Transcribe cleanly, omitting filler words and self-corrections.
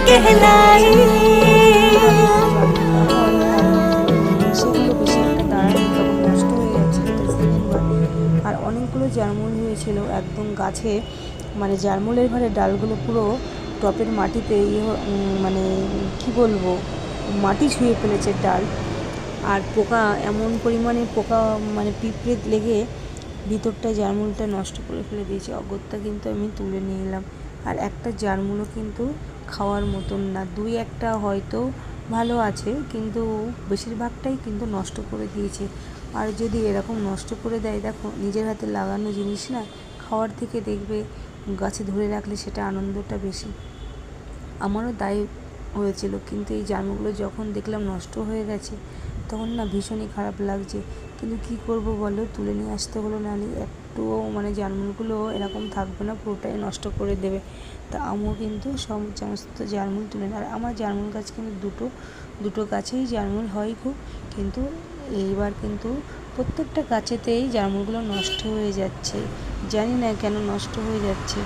कहलाई। সেগুলো বেশি একটা দাঁড়ায়নি, তখন নষ্ট হয়ে যাচ্ছিল, তাই সেকেন্ডবার। আর অনেকগুলো জারমুল হয়েছিল একদম গাছে, মানে জারমুলের ঘরে ডালগুলো পুরো টপের মাটিতে মানে কি বলবো, মাটি ছুঁয়ে ফেলেছে ডাল। আর পোকা, এমন পরিমাণে পোকা, মানে পিঁপড়ে লেগে ভিতরটা জারমুলটা নষ্ট করে ফেলে দিয়েছে। অগত্যা কিন্তু আমি তুলে নিয়ে এলাম। আর একটা জারমুলও কিন্তু খাওয়ার মতন না, দুই একটা হয়তো ভালো আছে, কিন্তু বেশিরভাগটাই কিন্তু নষ্ট করে দিয়েছে। আর যদি এরকম নষ্ট করে দেয়, দেখো নিজের হাতে লাগানো জিনিস না, খাওয়ার থেকে দেখবে গাছে ধরে রাখলে সেটা আনন্দটা বেশি। আমারও তাই হয়েছিল, কিন্তু এই জামগুলো যখন দেখলাম নষ্ট হয়ে গেছে, তখন না ভীষণই খারাপ লাগছে। কিন্তু কি করব বলো, তুলে নিয়ে আসতে হলো, নাহলে একটুও মানে জারমুলগুলো এরকম থাকবে না, পুরোটাই নষ্ট করে দেবে। তা আমিও কিন্তু সমস্ত জারমুল তুলে নিই। আর আমার জারমুল গাছ কিন্তু দুটো গাছেই জারমুল হয় খুব, কিন্তু এইবার কিন্তু প্রত্যেকটা গাছেতেই জারমুলগুলো নষ্ট হয়ে যাচ্ছে। জানি না কেন নষ্ট হয়ে যাচ্ছে।